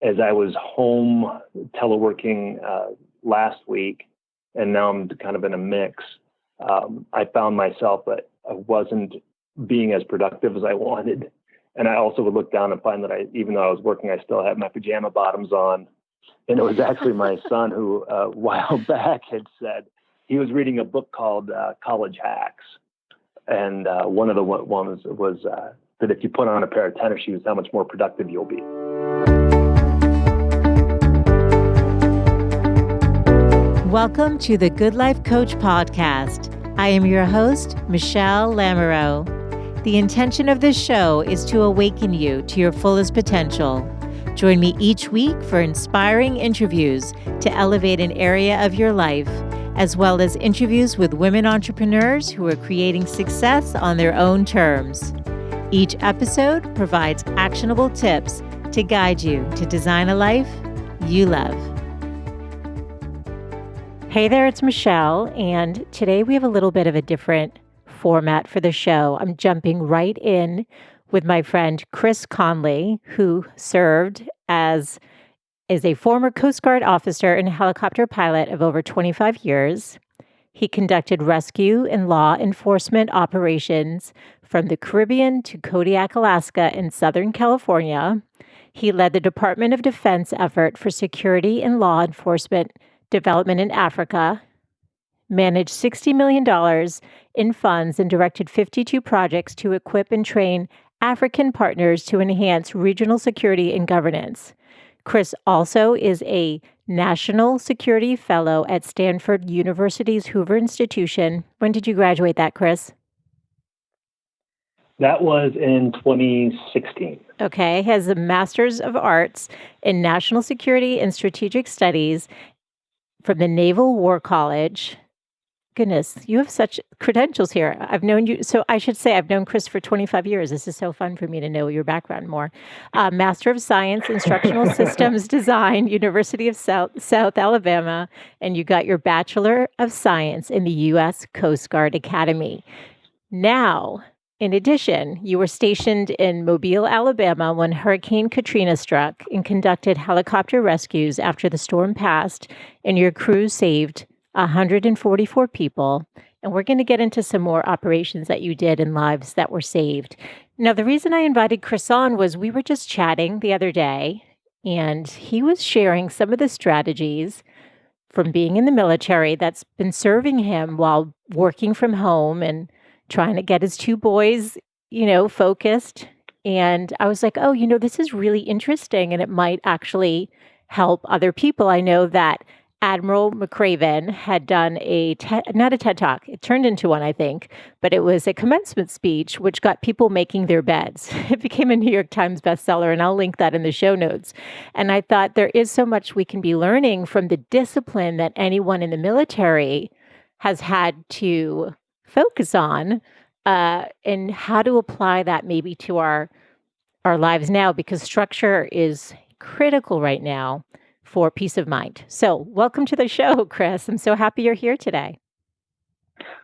as I was home teleworking last week, and now I'm kind of in a mix, I found myself that I wasn't being as productive as I wanted. And I also would look down and find that even though I was working, I still had my pajama bottoms on. And it was actually my son who, a while back, had said he was reading a book called College Hacks. And one of the ones was that if you put on a pair of tennis shoes, how much more productive you'll be. Welcome to the Good Life Coach podcast. I am your host, Michelle Lamoureux. The intention of this show is to awaken you to your fullest potential. Join me each week for inspiring interviews to elevate an area of your life, as well as interviews with women entrepreneurs who are creating success on their own terms. Each episode provides actionable tips to guide you to design a life you love. Hey there, it's Michelle, and today we have a little bit of a different format for the show. I'm jumping right in with my friend Chris Conley, who served as a former Coast Guard officer and helicopter pilot of over 25 years. He conducted rescue and law enforcement operations from the Caribbean to Kodiak, Alaska, and Southern California. He led the Department of Defense effort for security and law enforcement development in Africa, managed $60 million in funds, and directed 52 projects to equip and train African partners to enhance regional security and governance. Chris also is a National Security Fellow at Stanford University's Hoover Institution. When did you graduate that, Chris? That was in 2016. Okay. He has a Master's of Arts in National Security and Strategic Studies from the Naval War College. Goodness, you have such credentials here. I've known you, so I should say I've known Chris for 25 years. This is so fun for me to know your background more. Master of Science, Instructional Systems Design, University of South Alabama, and you got your Bachelor of Science in the U.S. Coast Guard Academy. Now, in addition, you were stationed in Mobile, Alabama when Hurricane Katrina struck and conducted helicopter rescues after the storm passed, and your crew saved 144 people. And we're going to get into some more operations that you did and lives that were saved. Now, the reason I invited Chris on was we were just chatting the other day, and he was sharing some of the strategies from being in the military that's been serving him while working from home and trying to get his two boys, focused. And I was like, oh, this is really interesting, and it might actually help other people. I know that Admiral McRaven had done not a TED Talk, it turned into one, I think, but it was a commencement speech, which got people making their beds. It became a New York Times bestseller, and I'll link that in the show notes. And I thought there is so much we can be learning from the discipline that anyone in the military has had to focus on, and how to apply that maybe to our lives now, because structure is critical right now for peace of mind. So welcome to the show, Chris. I'm so happy you're here today.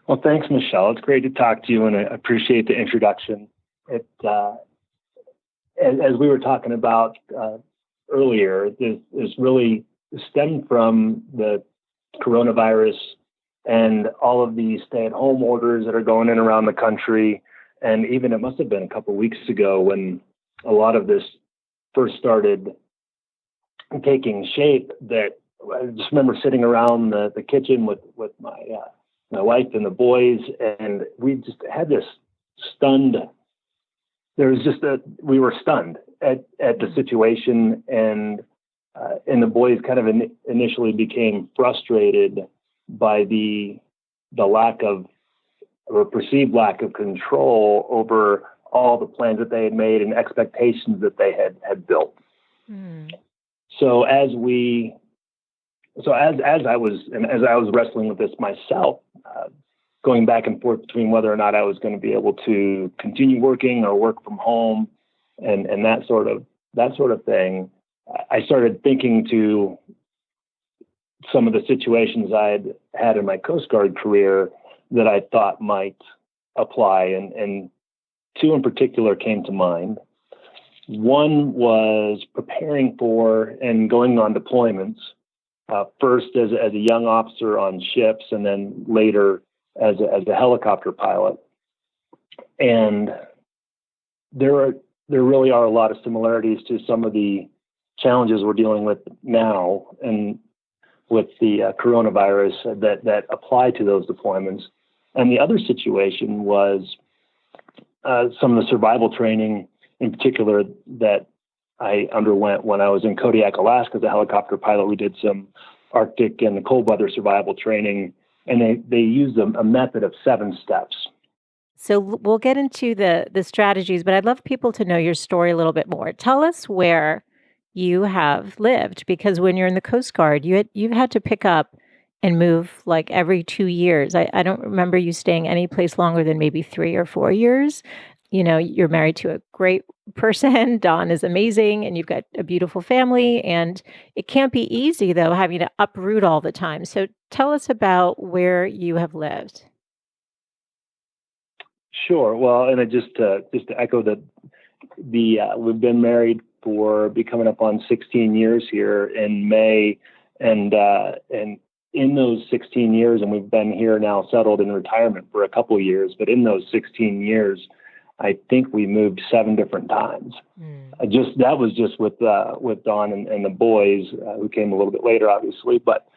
Well, thanks, Michelle. It's great to talk to you, and I appreciate the introduction. As we were talking about earlier, this really stemmed from the coronavirus and all of these stay-at-home orders that are going in around the country. And even it must have been a couple of weeks ago when a lot of this first started taking shape, that I just remember sitting around the kitchen with my wife and the boys, and we just had this we were stunned at the situation, and the boys kind of initially became frustrated by the lack of, or perceived lack of, control over all the plans that they had made and expectations that they had built. Mm. So as I was wrestling with this myself, going back and forth between whether or not I was going to be able to continue working or work from home, and that sort of thing, I started thinking to some of the situations I'd had in my Coast Guard career that I thought might apply, and two in particular came to mind. One was preparing for and going on deployments, first as a young officer on ships, and then later as a helicopter pilot. And there really are a lot of similarities to some of the challenges we're dealing with now, and with the coronavirus that apply to those deployments. And the other situation was some of the survival training, in particular, that I underwent when I was in Kodiak, Alaska, as a helicopter pilot. We did some Arctic and cold weather survival training, and they used a method of 7 steps. So we'll get into the strategies, but I'd love people to know your story a little bit more. Tell us where you have lived, because when you're in the Coast Guard, you've had to pick up and move like every 2 years. I don't remember you staying any place longer than maybe 3 or 4 years. You're married to a great person. Don is amazing, and you've got a beautiful family. And it can't be easy, though, having to uproot all the time. So tell us about where you have lived. Sure. Well, and just to echo the we've been married for be coming up on 16 years here in May, and in those 16 years, and we've been here now settled in retirement for a couple of years, but in those 16 years, I think we moved 7 different times. That was just with Dawn and the boys, who came a little bit later, obviously. But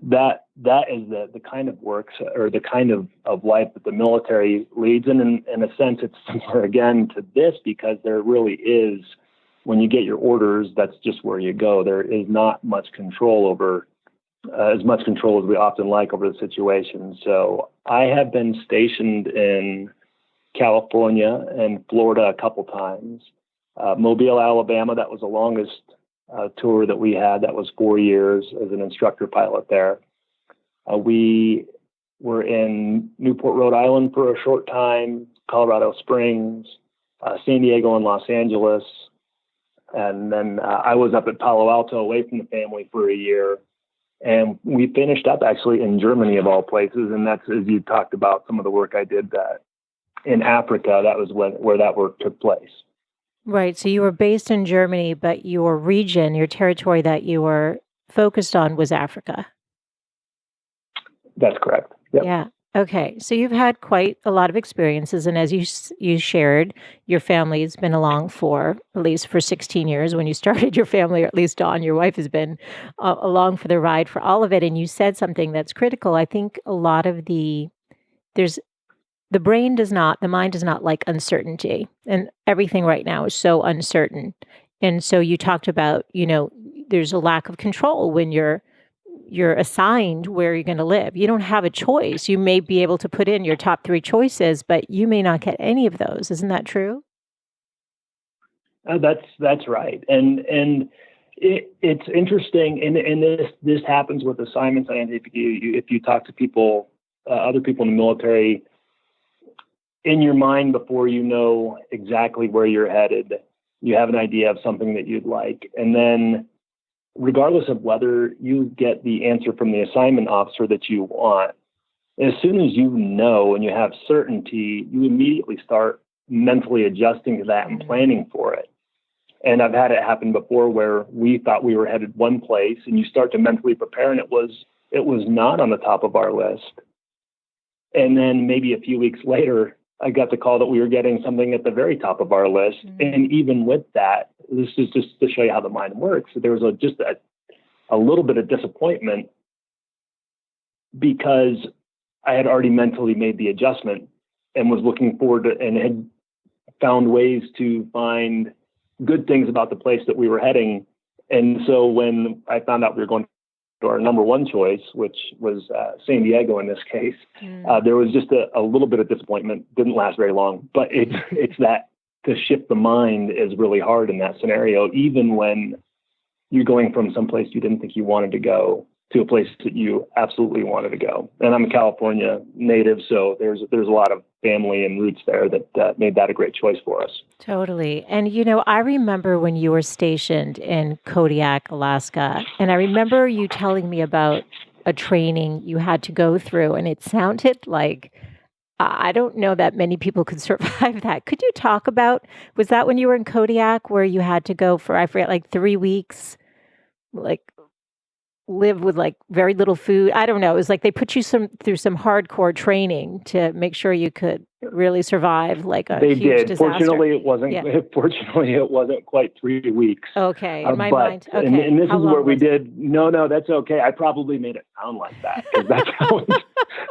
that is the kind of work, or the kind of life that the military leads. And in a sense, it's similar again to this, because there really is, when you get your orders, that's just where you go. There is not much control over, as much control as we often like over the situation. So I have been stationed in California and Florida a couple times. Mobile, Alabama, that was the longest tour that we had. That was 4 years as an instructor pilot there. We were in Newport, Rhode Island for a short time, Colorado Springs, San Diego, and Los Angeles. And then I was up at Palo Alto away from the family for a year. And we finished up actually in Germany, of all places. And that's, as you talked about, some of the work I did in Africa. That was where that work took place. Right. So you were based in Germany, but your region, your territory that you were focused on was Africa. That's correct. Yep. Yeah. Okay. So you've had quite a lot of experiences, and as you shared, your family's been along for at least for 16 years when you started your family, or at least Dawn, your wife, has been along for the ride for all of it. And you said something that's critical. I think a lot of there's the mind does not like uncertainty, and everything right now is so uncertain. And so you talked about, there's a lack of control when you're assigned where you're going to live. You don't have a choice. You may be able to put in your top 3 choices, but you may not get any of those. Isn't that true? That's right. And it's interesting. And this happens with assignments. And if you talk to people, other people in the military, in your mind, before you know exactly where you're headed, you have an idea of something that you'd like. And then, regardless of whether you get the answer from the assignment officer that you want, as soon as you know and you have certainty, you immediately start mentally adjusting to that and planning for it. And I've had it happen before where we thought we were headed one place, and you start to mentally prepare, and it was not on the top of our list. And then maybe a few weeks later, I got the call that we were getting something at the very top of our list. And even with that, this is just to show you how the mind works. So there was just a little bit of disappointment, because I had already mentally made the adjustment and was looking forward to, and had found ways to find good things about the place that we were heading. And so when I found out we were going to our number one choice, which was San Diego in this case, there was just a little bit of disappointment. Didn't last very long, but it's that to shift the mind is really hard in that scenario, even when you're going from someplace you didn't think you wanted to go to a place that you absolutely wanted to go. And I'm a California native, so there's a lot of family and roots there that made that a great choice for us. Totally. And, I remember when you were stationed in Kodiak, Alaska, and I remember you telling me about a training you had to go through, and it sounded like I don't know that many people could survive that. Could you talk about, was that when you were in Kodiak where you had to go for, I forget, like 3 weeks, like live with like very little food? I don't know. It was like they put you through some hardcore training to make sure you could really survive like a They huge did. disaster. Fortunately, it wasn't. Yeah. Fortunately, it wasn't quite 3 weeks. Okay. In my But mind. Okay. and this How is where long we was it? did. No, no, that's okay. I probably made it sound like that because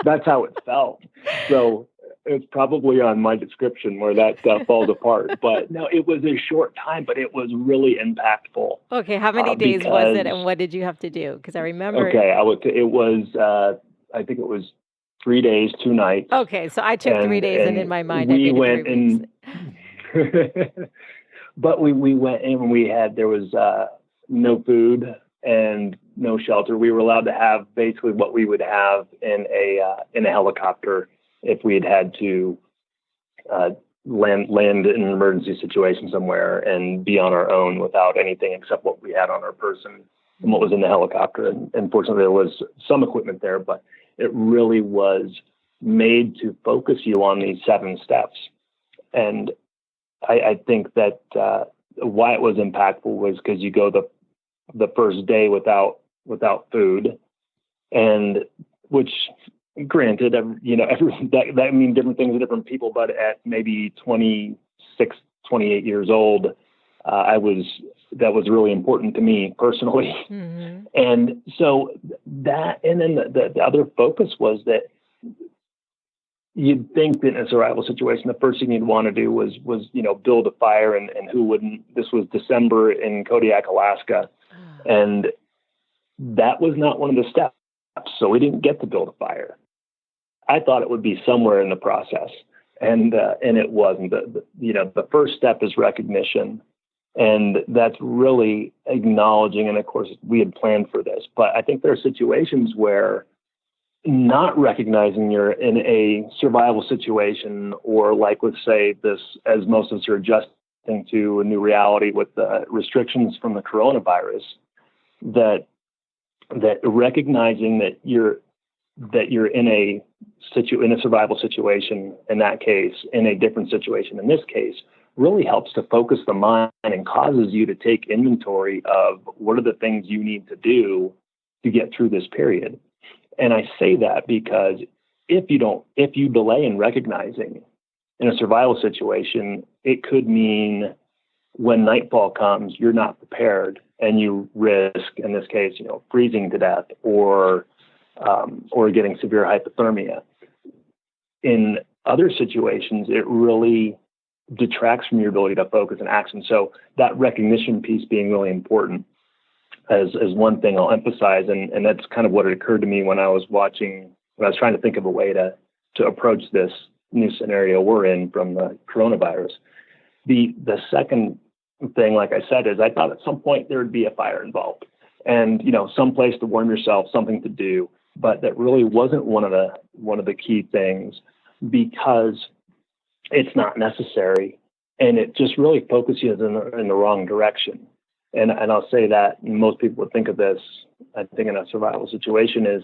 that's how it felt. So it's probably on my description where that falls apart. But no, it was a short time, but it was really impactful. Okay. How many days was it Because and what did you have to do? Because I remember. okay, it was. I think it was 3 days, 2 nights, Okay. So I took 3 days and in and my mind I we made it three went weeks. and. But we went in and there was no food and no shelter. We were allowed to have basically what we would have in a helicopter if we had to uh, land in an emergency situation somewhere and be on our own without anything except what we had on our person and what was in the helicopter. And fortunately, there was some equipment there, but it really was made to focus you on these 7 steps. And I think that why it was impactful was because you go the first day without food, and which, granted, that I mean different things to different people, but at maybe 26, 28 years old, that was really important to me personally, Mm-hmm. and so that, and then the other focus was that you'd think that in a survival situation, the first thing you'd want to do was build a fire, and who wouldn't? This was December in Kodiak, Alaska, and that was not one of the steps. So we didn't get to build a fire. I thought it would be somewhere in the process, and it wasn't. The first step is recognition, and that's really acknowledging. And of course, we had planned for this, but I think there are situations where not recognizing you're in a survival situation, or like, let's say this, as most of us are adjusting to a new reality with the restrictions from the coronavirus, that recognizing that you're in a survival situation, in that case, in a different situation, in this case, really helps to focus the mind and causes you to take inventory of what are the things you need to do to get through this period. And I say that because if you delay in recognizing in a survival situation, it could mean when nightfall comes, you're not prepared and you risk, in this case, freezing to death or getting severe hypothermia. In other situations, it really detracts from your ability to focus and action. So that recognition piece being really important as one thing I'll emphasize, and that's kind of what it occurred to me when I was trying to think of a way to approach this new scenario we're in from the coronavirus. The second thing, like I said, is I thought at some point there would be a fire involved, and some place to warm yourself, something to do, but that really wasn't one of the key things, because it's not necessary, and it just really focuses you in the wrong direction. And I'll say that most people would think of this, I think, in a survival situation, is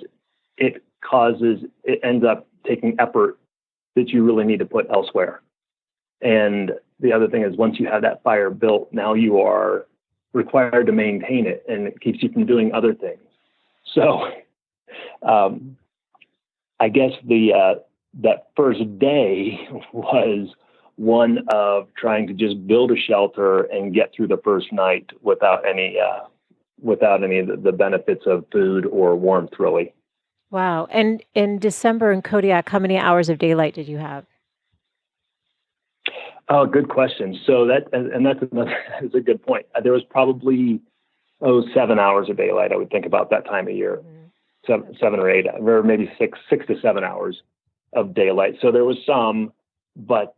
it ends up taking effort that you really need to put elsewhere. And the other thing is, once you have that fire built, now you are required to maintain it, and it keeps you from doing other things. So I guess that first day was one of trying to just build a shelter and get through the first night without any of the benefits of food or warmth, really. Wow. And in December in Kodiak, how many hours of daylight did you have? Oh, good question. So that's a good point. There was probably 7 hours of daylight, I would think, about that time of year. Mm-hmm. 7 or 8, or maybe 6 to 7 hours of daylight. So there was some, but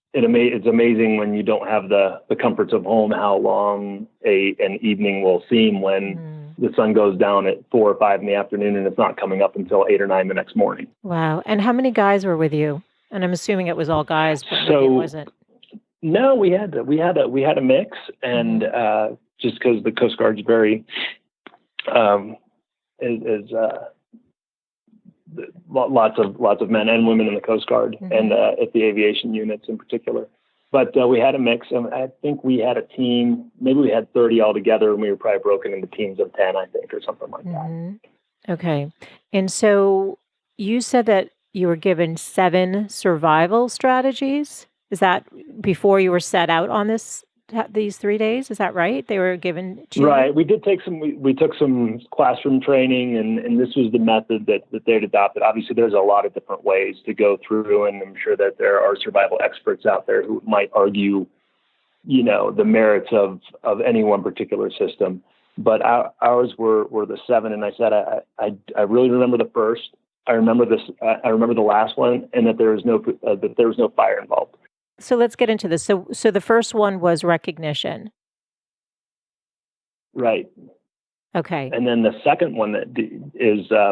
it's amazing when you don't have the comforts of home how long an evening will seem when the sun goes down at 4 or 5 in the afternoon and it's not coming up until 8 or 9 the next morning. Wow. And how many guys were with you? And I'm assuming it was all guys, but maybe it wasn't. No, we had a mix, and just because the Coast Guard's very lots of men and women in the Coast Guard and at the aviation units in particular. But we had a mix. I think we had a team. Maybe we had 30 altogether, and we were probably broken into teams of 10, I think, or something like that. Okay. And so you said that you were given 7 survival strategies. Is that before you were set out on these 3 days? Is that right? They were given to you? Right. We did take we took some classroom training, and this was the method that they'd adopted. Obviously, there's a lot of different ways to go through, and I'm sure that there are survival experts out there who might argue, the merits of any one particular system. But ours were the 7, and I said I really remember the first. I remember this. I remember the last one, and that there was no fire involved. So let's get into this. So the first one was recognition. Right. Okay. And then the second one that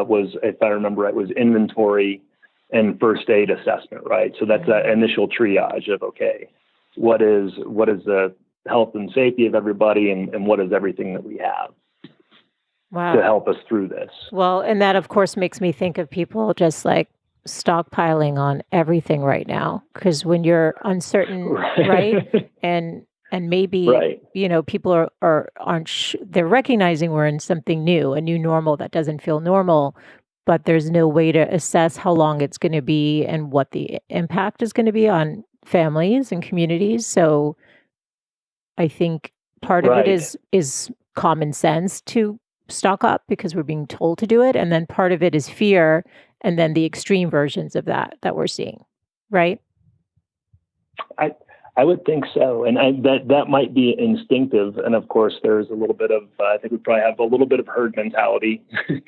was, if I remember right, was inventory and first aid assessment. Right. So that's that initial triage of, okay, what is the health and safety of everybody, and what is everything that we have to help us through this. Well, and that of course makes me think of people just like stockpiling on everything right now, because when you're uncertain, right? And maybe people they're recognizing we're in something new, a new normal that doesn't feel normal, but there's no way to assess how long it's going to be and what the impact is going to be on families and communities. So I think part of it is common sense to stock up because we're being told to do it, and then part of it is fear, and then the extreme versions of that we're seeing, right? I would think so, and that might be instinctive. And of course, there's a little bit of I think we probably have a little bit of herd mentality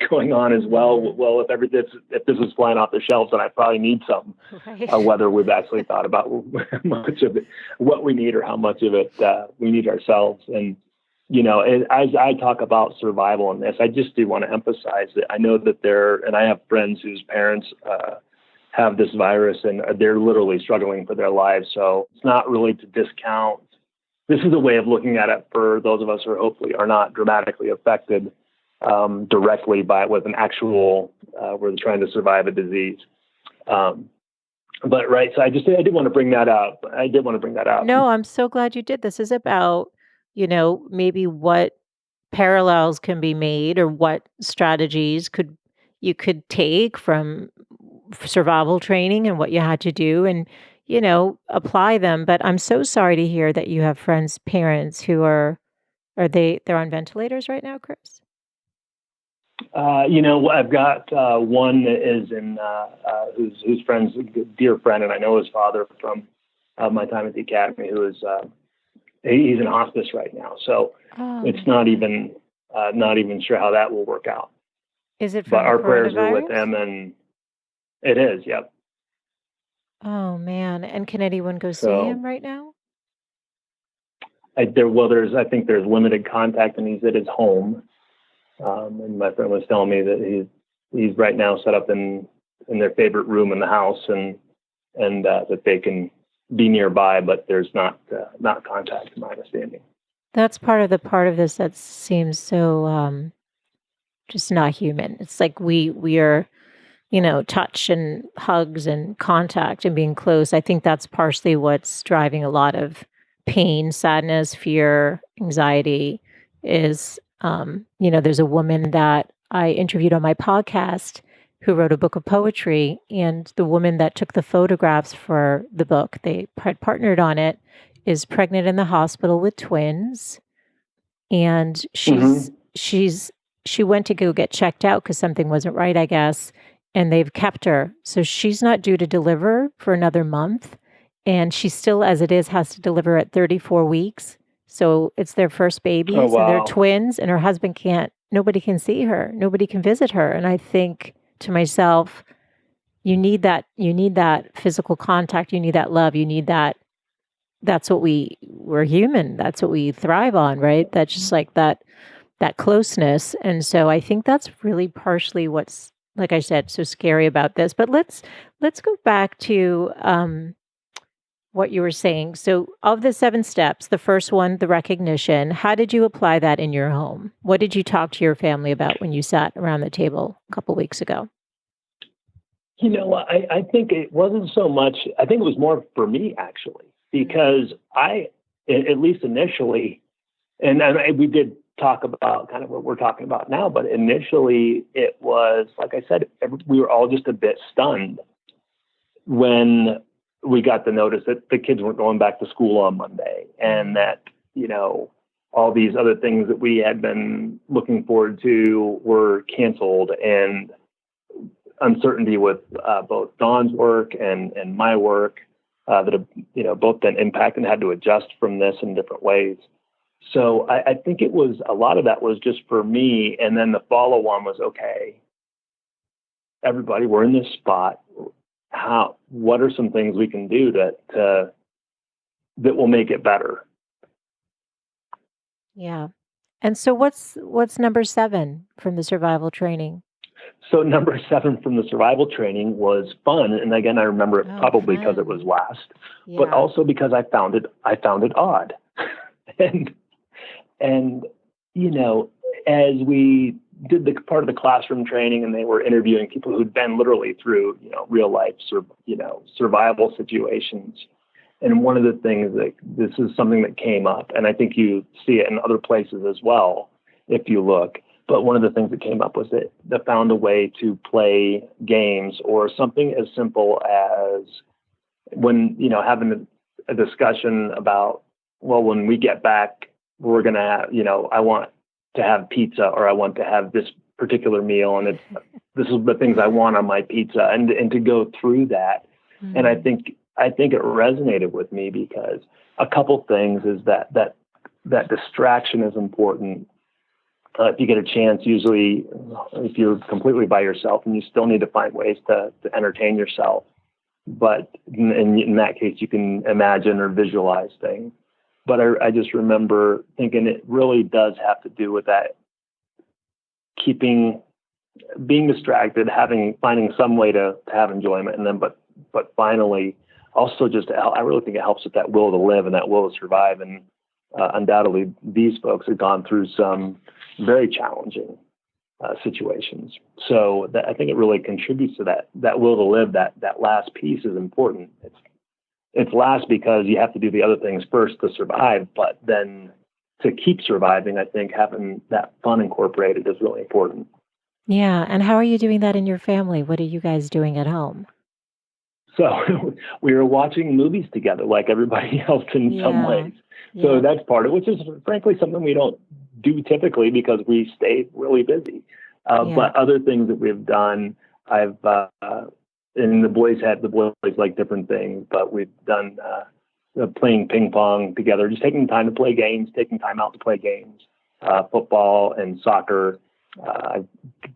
going on as well. Well, if this is flying off the shelves, then I probably need some. Right. Whether we've actually thought about how much of it, what we need, or how much of it we need ourselves. And as I talk about survival in this, I just do want to emphasize that I know that and I have friends whose parents have this virus, and they're literally struggling for their lives. So it's not really to discount. This is a way of looking at it for those of us who hopefully are not dramatically affected directly with an actual, we're trying to survive a disease. But right, so I did want to bring that up. No, I'm so glad you did. This is about, maybe what parallels can be made, or what strategies you could take from survival training and what you had to do, and apply them. But I'm so sorry to hear that you have parents who they're on ventilators right now, Chris? I've got one that is in whose friend's a dear friend, and I know his father from my time at the academy, who is he's in hospice right now. So it's not even sure how that will work out. Is it from But our prayers are with him, and it is, yep. Oh man! And can anyone go see him right now? I think there's limited contact, and he's at his home. And my friend was telling me that he's right now set up in their favorite room in the house, and that they can be nearby, but there's not contact, to my understanding. That's part of this that seems so just not human. It's like we are, touch and hugs and contact and being close. I think that's partially what's driving a lot of pain, sadness, fear, anxiety. Is there's a woman that I interviewed on my podcast who wrote a book of poetry, and the woman that took the photographs for the book, they had partnered on it, is pregnant in the hospital with twins, and she went to go get checked out because something wasn't right, I guess, and they've kept her. So she's not due to deliver for another month, and she still, as it is, has to deliver at 34 weeks. So it's their first babies, and they're twins, and her husband nobody can see her, nobody can visit her. And I think to myself, you need that physical contact, you need that love, you need that. That's what we're human. That's what we thrive on, right? That's just like that closeness. And so I think that's really partially what's, like I said, so scary about this. But let's go back to what you were saying. So of the 7 steps, the first one, the recognition, how did you apply that in your home? What did you talk to your family about when you sat around the table a couple weeks ago? I think it wasn't so much, I think it was more for me actually, because at least initially, and we did talk about kind of what we're talking about now, but initially it was, like I said, we were all just a bit stunned when we got the notice that the kids weren't going back to school on Monday, and that, all these other things that we had been looking forward to were canceled, and uncertainty with both Dawn's work and my work that have, both been impacted and had to adjust from this in different ways. So I think it was, a lot of that was just for me. And then the follow on was, okay, everybody, we're in this spot. What are some things we can do that will make it better? Yeah. And so what's number 7 from the survival training? So number 7 from the survival training was fun. And again, I remember it probably because it was last, but also because I found it odd. and, as we did the part of the classroom training and they were interviewing people who'd been literally through, real life, survival situations. And one of the things that this is something that came up, and I think you see it in other places as well, if you look. But one of the things that came up was that they found a way to play games or something as simple as when, having a discussion about, well, when we get back, we're going to have, I want to have pizza, or I want to have this particular meal. And this is the things I want on my pizza, and to go through that. Mm-hmm. And I think it resonated with me because a couple things is that distraction is important. If you get a chance, usually if you're completely by yourself, and you still need to find ways to entertain yourself. But in that case, you can imagine or visualize things. But I just remember thinking it really does have to do with that, being distracted, finding some way to have enjoyment. And then, but finally, also just, I really think it helps with that will to live and that will to survive. And undoubtedly, these folks have gone through some very challenging situations. So I think it really contributes to that will to live. That last piece is important. It's last because you have to do the other things first to survive, but then to keep surviving, I think having that fun incorporated is really important. Yeah. And how are you doing that in your family? What are you guys doing at home? So we were watching movies together like everybody else in some ways. So that's part of it, which is frankly something we don't do typically because we stay really busy. But other things that we've done, and the boys like different things, but we've done playing ping pong together, just taking time to play games, taking time out to play games, football and soccer. I've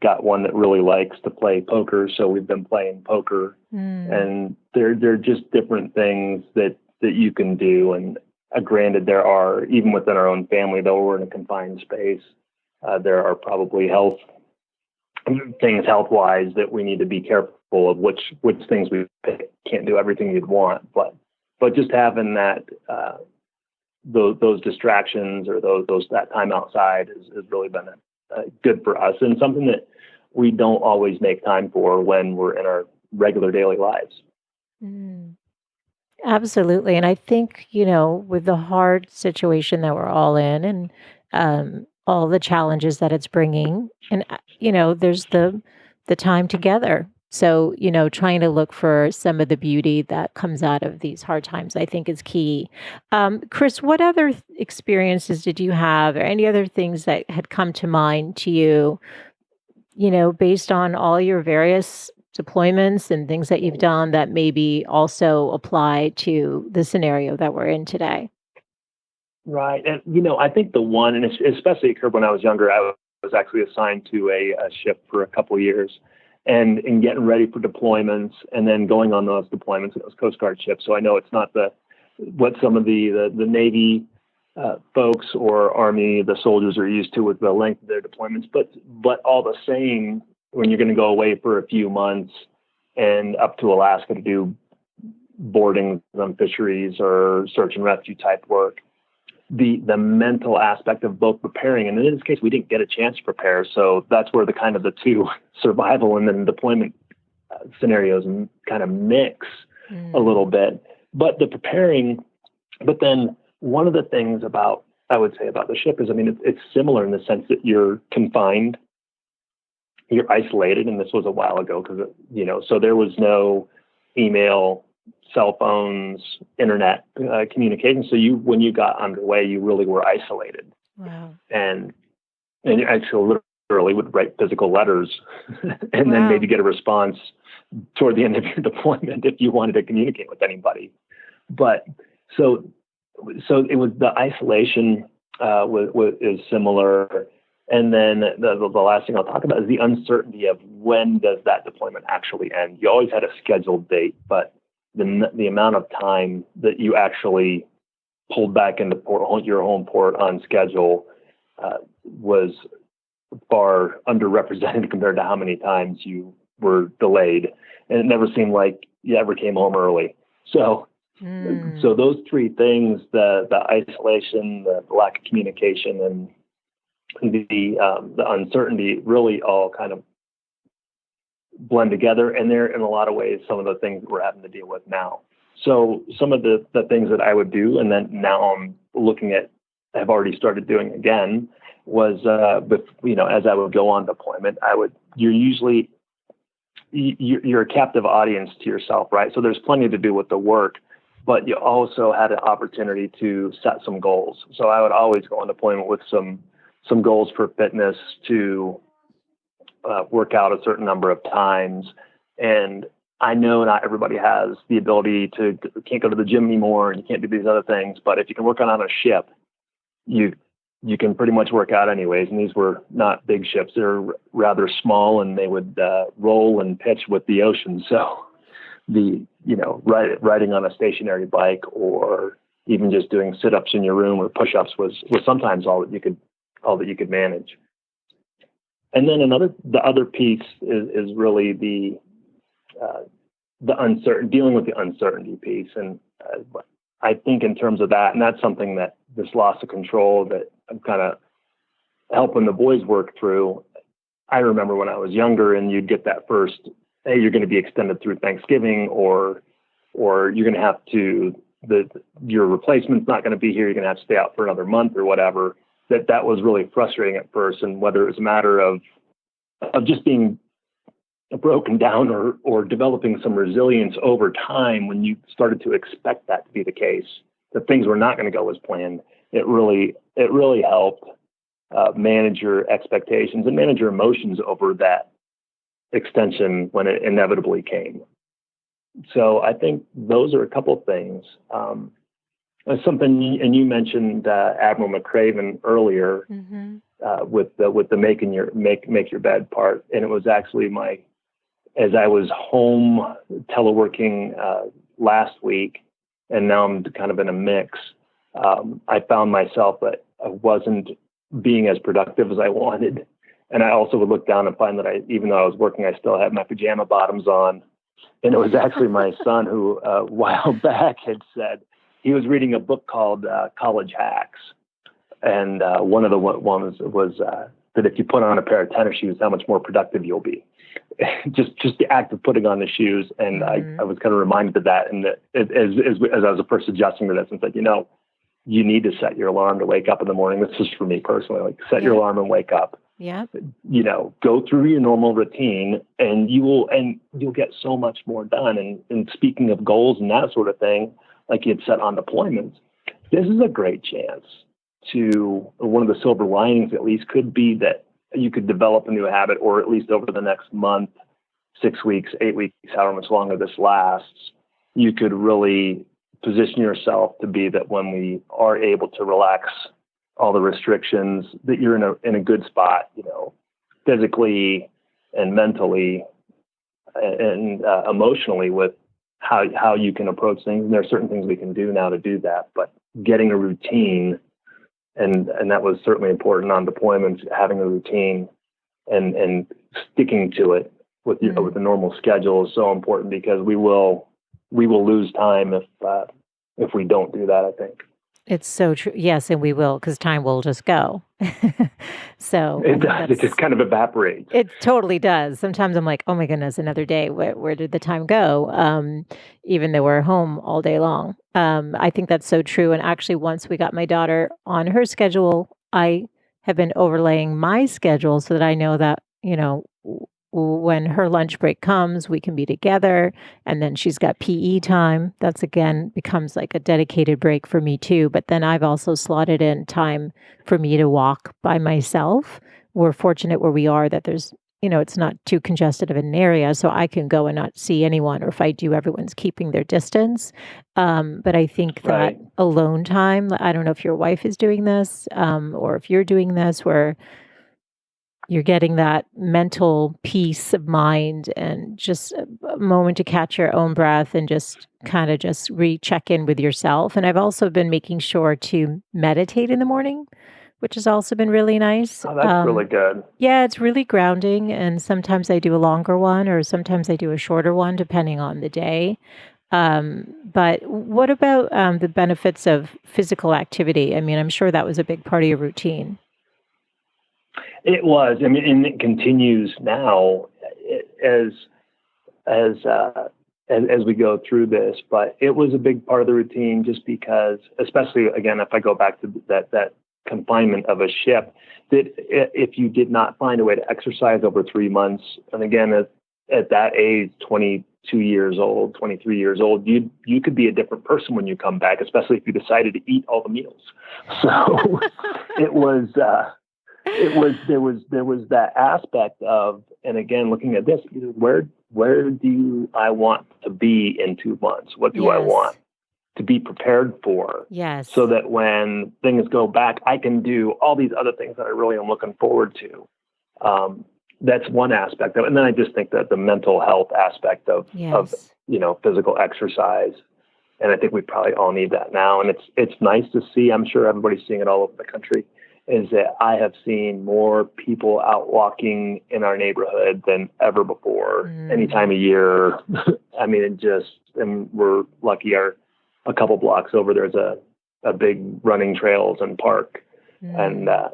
got one that really likes to play poker, so we've been playing poker. And they're just different things that you can do. And granted, there are, even within our own family, though we're in a confined space, there are probably health-wise that we need to be careful of which things we pick. Can't do everything you'd want, but just having that those distractions or that time outside has really been good for us, and something that we don't always make time for when we're in our regular daily lives. Absolutely. And I think, with the hard situation that we're all in, and all the challenges that it's bringing, and, there's the time together. So, trying to look for some of the beauty that comes out of these hard times, I think is key. Chris, what other experiences did you have, or any other things that had come to mind to you, based on all your various deployments and things that you've done that maybe also apply to the scenario that we're in today? Right. And, I think the one, and especially occurred when I was younger, I was actually assigned to a ship for a couple of years. And in getting ready for deployments and then going on those deployments, it was Coast Guard ships. So I know it's not what some of the Navy folks or Army, the soldiers are used to with the length of their deployments. But all the same, when you're going to go away for a few months and up to Alaska to do boarding on fisheries or search and rescue type work, the mental aspect of both preparing, and in this case, we didn't get a chance to prepare. So that's where the two survival and then deployment scenarios kind of mix a little bit. But the preparing, but then one of the things I would say about the ship is, I mean, it's similar in the sense that you're confined, you're isolated, and this was a while ago because, so there was no email, cell phones, internet communication. So when you got underway, you really were isolated. Wow. And you actually literally would write physical letters and then maybe get a response toward the end of your deployment if you wanted to communicate with anybody. But so it was the isolation is similar. And then the last thing I'll talk about is the uncertainty of when does that deployment actually end. You always had a scheduled date, but the amount of time that you actually pulled back into your home port on schedule was far underrepresented compared to how many times you were delayed. And it never seemed like you ever came home early. So those three things, the isolation, the lack of communication, and the uncertainty really all kind of blend together. And they're in a lot of ways some of the things that we're having to deal with now. So some of the things that I would do, and then now I'm looking at, I've already started doing again, was, as I would go on deployment, you're a captive audience to yourself, right? So there's plenty to do with the work, but you also had an opportunity to set some goals. So I would always go on deployment with some goals for fitness, to work out a certain number of times. And I know not everybody has the ability can't go to the gym anymore and you can't do these other things, but if you can work on a ship, you can pretty much work out anyways. And these were not big ships. They're rather small, and they would roll and pitch with the ocean. So riding on a stationary bike, or even just doing sit-ups in your room or push-ups was sometimes all that you could manage. And then the other piece is really the dealing with the uncertainty piece. And I think in terms of that, and that's something that this loss of control that I'm kind of helping the boys work through. I remember when I was younger, and you'd get that first, hey, you're going to be extended through Thanksgiving, or you're going to have to, your replacement's not going to be here, you're going to have to stay out for another month or whatever. That was really frustrating at first. And whether it was a matter of just being broken down or developing some resilience over time, when you started to expect that to be the case, that things were not going to go as planned, it really helped manage your expectations and manage your emotions over that extension when it inevitably came. So I think those are a couple of things. Something, and you mentioned Admiral McCraven earlier, with the make your bed part, and it was actually as I was home teleworking last week, and now I'm kind of in a mix. I found myself that I wasn't being as productive as I wanted, and I also would look down and find that even though I was working, I still had my pajama bottoms on. And it was actually my son who, a while back, had said he was reading a book called College Hacks. And one of the ones was that if you put on a pair of tennis shoes, how much more productive you'll be. just the act of putting on the shoes. And I was kind of reminded of that. And that as I was first adjusting to this, and said, you need to set your alarm to wake up in the morning. This is for me personally, set your alarm and wake up. Yeah. Go through your normal routine, and you'll get so much more done. And speaking of goals and that sort of thing, like you had set on deployments, this is a great chance one of the silver linings at least could be that you could develop a new habit, or at least over the next month, 6 weeks, 8 weeks, however much longer this lasts, you could really position yourself to be that when we are able to relax all the restrictions, that you're in a good spot, physically and mentally and emotionally, with how you can approach things. And there are certain things we can do now to do that, but getting a routine, and that was certainly important on deployments, having a routine and sticking to it with the normal schedule is so important, because we will lose time if we don't do that, I think. It's so true. Yes, and we will, because time will just go. So I It think does. It just kind of evaporates. it totally does. Sometimes I'm like, oh my goodness, another day. Where did the time go? Even though we're home all day long. I think that's so true. And actually, once we got my daughter on her schedule, I have been overlaying my schedule so that I know that, when her lunch break comes, we can be together. And then she's got PE time. That's again becomes like a dedicated break for me too. But then I've also slotted in time for me to walk by myself. We're fortunate where we are that it's not too congested of an area, so I can go and not see anyone, or if I do, everyone's keeping their distance. But I think that Right. alone time, I don't know if your wife is doing this, or if you're doing this, where you're getting that mental peace of mind and just a moment to catch your own breath and just kind of just recheck in with yourself. And I've also been making sure to meditate in the morning, which has also been really nice. Oh, that's really good. Yeah, it's really grounding. And sometimes I do a longer one or sometimes I do a shorter one, depending on the day. But what about the benefits of physical activity? I mean, I'm sure that was a big part of your routine. It was. I mean, and it continues now as as uh, as we go through this. But it was a big part of the routine, just because, especially again, if I go back to that confinement of a ship, that if you did not find a way to exercise over 3 months, and again at that age, 22 years old, 23 years old, you could be a different person when you come back, especially if you decided to eat all the meals. So it was. There was that aspect of, and again, looking at this, where do I want to be in 2 months? What do I Yes. want to be prepared for, so Yes. that when things go back, I can do all these other things that I really am looking forward to. That's one aspect of it. And then I just think that the mental health aspect of Yes. physical exercise, and I think we probably all need that now. And it's nice to see. I'm sure everybody's seeing it all over the country. Is that I have seen more people out walking in our neighborhood than ever before, any Mm, time of year. I mean, and we're lucky. A couple blocks over, there's a big running trails and park, and mm.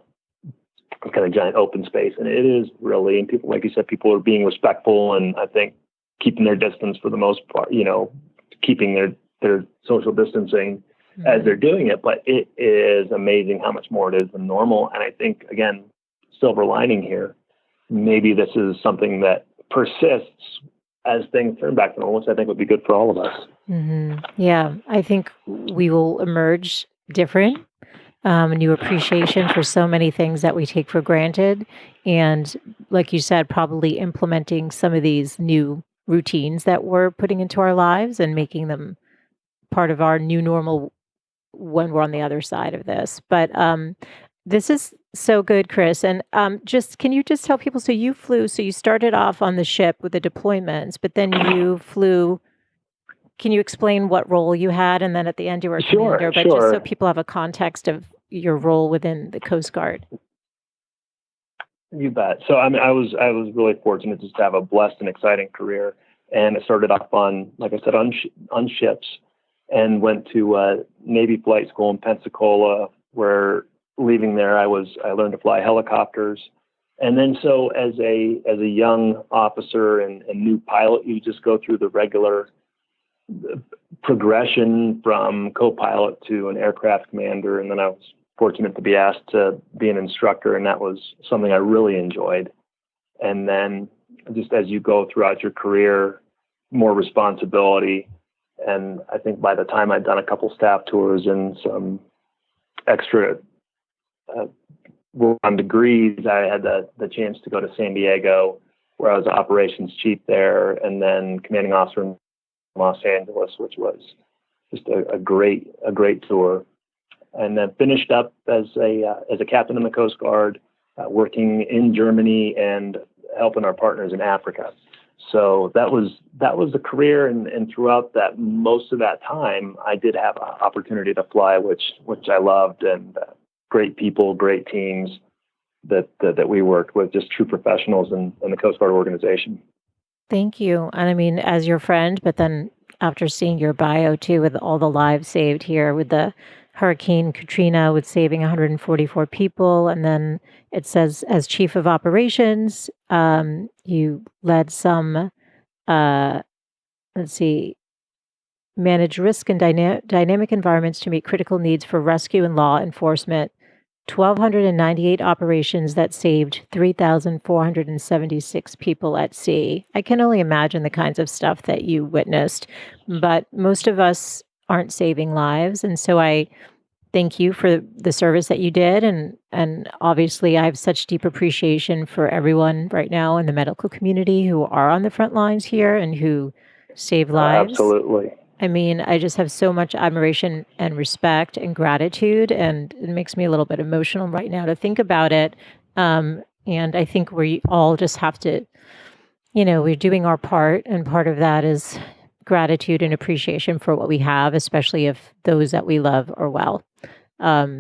kind of giant open space. And it is really, and people, like you said, people are being respectful, and I think keeping their distance for the most part, keeping their social distancing as they're Mhm. doing it. But it is amazing how much more it is than normal. And I think, again, silver lining here, maybe this is something that persists as things turn back to normal, which I think would be good for all of us. Yeah, I think we will emerge different, a new appreciation for so many things that we take for granted. And like you said, probably implementing some of these new routines that we're putting into our lives and making them part of our new normal when we're on the other side of this. But this is so good, Chris. And just can you just tell people? So you started off on the ship with the deployments, but then you flew. Can you explain what role you had? And then at the end, you were a Sure, commander, but just so sure. people have a context of your role within the Coast Guard. You bet. So I mean, I was really fortunate just to have a blessed and exciting career, and it started off on, like I said, on ships, and went to Navy flight school in Pensacola, where leaving there, I learned to fly helicopters, and then so as a young officer and new pilot, you just go through the regular progression from co-pilot to an aircraft commander, and then I was fortunate to be asked to be an instructor, and that was something I really enjoyed. And then just as you go throughout your career, more responsibility. And I think by the time I'd done a couple staff tours and some extra uh, work on degrees, I had the chance to go to San Diego, where I was operations chief there, and then commanding officer in Los Angeles, which was just a great tour. And then finished up as a captain in the Coast Guard, working in Germany and helping our partners in Africa. So that was a career, and throughout that most of that time, I did have an opportunity to fly, which I loved, and great people, great teams that we worked with, just true professionals in the Coast Guard organization. Thank you. And I mean, as your friend, but then after seeing your bio too, with all the lives saved here with the Hurricane Katrina with saving 144 people. And then it says, as chief of operations, you led some, let's see, manage risk and dynamic environments to meet critical needs for rescue and law enforcement. 1,298 operations that saved 3,476 people at sea. I can only imagine the kinds of stuff that you witnessed, but most of us aren't saving lives. And so I thank you for the service that you did. And obviously, I have such deep appreciation for everyone right now in the medical community who are on the front lines here and who save lives. Absolutely. I mean, I just have so much admiration and respect and gratitude, and it makes me a little bit emotional right now to think about it. And I think we all just have to, we're doing our part, and part of that is gratitude and appreciation for what we have, especially if those that we love are well.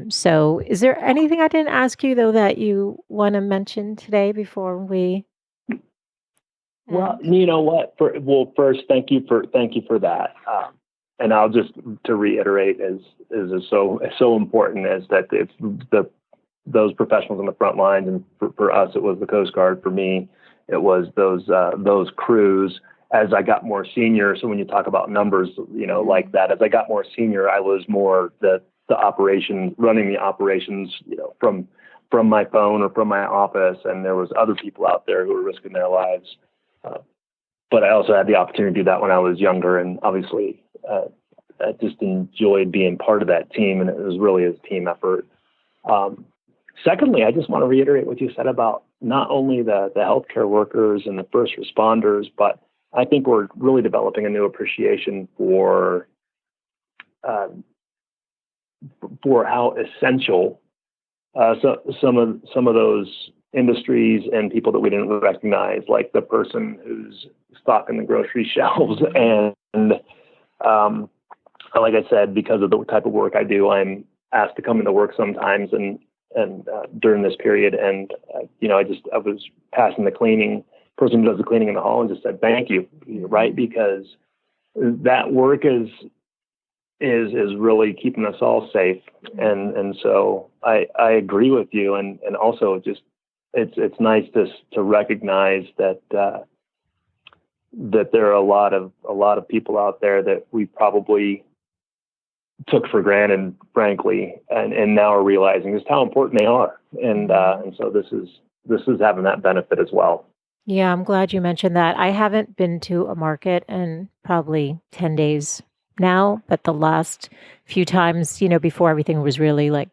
So is there anything I didn't ask you, though, that you want to mention today before we... Well, you know what? First, thank you for that. And I'll just to reiterate, is so important is that it's those professionals on the front lines, and for us, it was the Coast Guard. For me, it was those crews. As I got more senior, so when you talk about numbers, like that, as I got more senior, I was more the running the operations, from my phone or from my office, and there was other people out there who were risking their lives. But I also had the opportunity to do that when I was younger, and obviously I just enjoyed being part of that team, and it was really a team effort. Secondly, I just want to reiterate what you said about not only the healthcare workers and the first responders, but I think we're really developing a new appreciation for how essential some of those industries and people that we didn't recognize, like the person who's stocking the grocery shelves. And like I said, because of the type of work I do, I'm asked to come into work sometimes and during this period. And, I was passing the person who does the cleaning in the hall and just said, thank you, right? Because that work is really keeping us all safe. And so I agree with you. And also just, it's nice to recognize that there are a lot of people out there that we probably took for granted, frankly, and now are realizing just how important they are. And so this is having that benefit as well. Yeah, I'm glad you mentioned that. I haven't been to a market in probably 10 days now, but the last few times, before everything was really like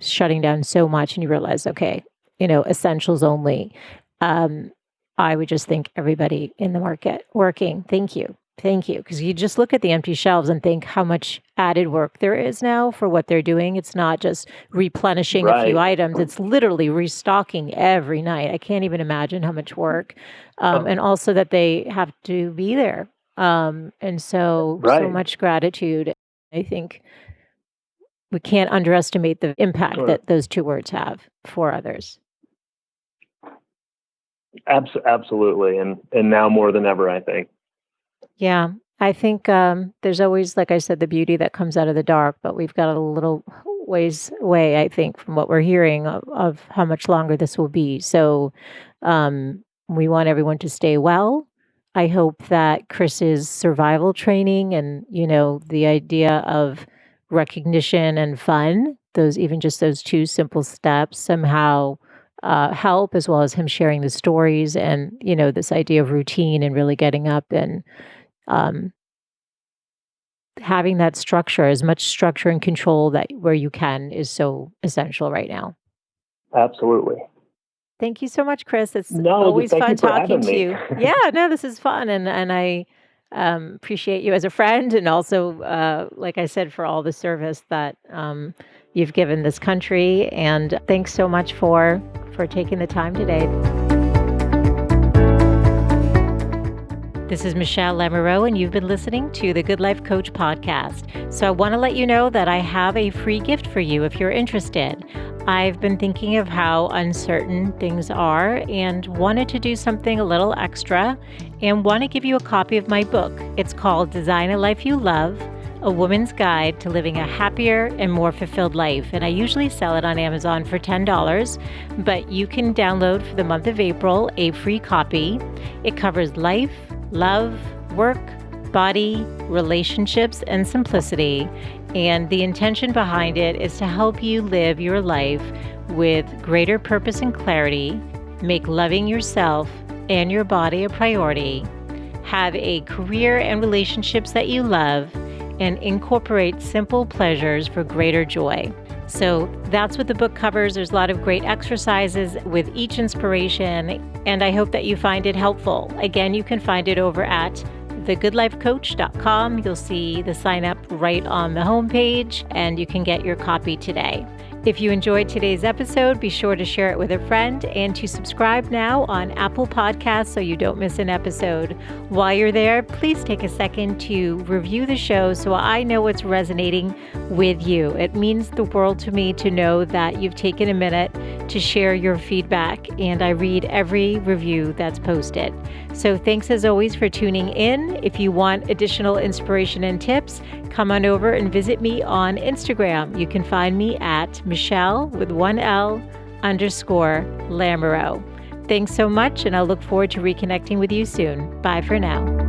shutting down so much and you realize, okay, essentials only. I would just thank everybody in the market working. Thank you. Because you just look at the empty shelves and think how much added work there is now for what they're doing. It's not just replenishing a few items. It's literally restocking every night. I can't even imagine how much work. And also that they have to be there. And so much gratitude. I think we can't underestimate the impact that those two words have for others. Absolutely. And now more than ever, I think. Yeah, I think there's always, like I said, the beauty that comes out of the dark, but we've got a little ways away, I think, from what we're hearing of how much longer this will be. So we want everyone to stay well. I hope that Chris's survival training and, the idea of recognition and fun, those two simple steps somehow help, as well as him sharing the stories and, this idea of routine and really getting up and having that structure, as much structure and control that where you can, is so essential right now. Absolutely. Thank you so much, Chris. It's always fun talking to you. Yeah, no, this is fun. And I appreciate you as a friend, and also, like I said, for all the service that you've given this country. And thanks so much for taking the time today. This is Michelle Lamoureux, and you've been listening to the Good Life Coach podcast. So I want to let you know that I have a free gift for you if you're interested. I've been thinking of how uncertain things are and wanted to do something a little extra and want to give you a copy of my book. It's called Design a Life You Love, A Woman's Guide to Living a Happier and More Fulfilled Life. And I usually sell it on Amazon for $10, but you can download for the month of April a free copy. It covers life, love, work, body, relationships, and simplicity. And the intention behind it is to help you live your life with greater purpose and clarity, make loving yourself and your body a priority, have a career and relationships that you love, and incorporate simple pleasures for greater joy. So that's what the book covers. There's a lot of great exercises with each inspiration, and I hope that you find it helpful. Again, you can find it over at thegoodlifecoach.com. You'll see the sign up right on the homepage, and you can get your copy today. If you enjoyed today's episode, be sure to share it with a friend and to subscribe now on Apple Podcasts so you don't miss an episode. While you're there, please take a second to review the show so I know what's resonating with you. It means the world to me to know that you've taken a minute to share your feedback, and I read every review that's posted. So thanks as always for tuning in. If you want additional inspiration and tips, come on over and visit me on Instagram. You can find me at Michelle with 1L _Lamoureux. Thanks so much, and I'll look forward to reconnecting with you soon. Bye for now.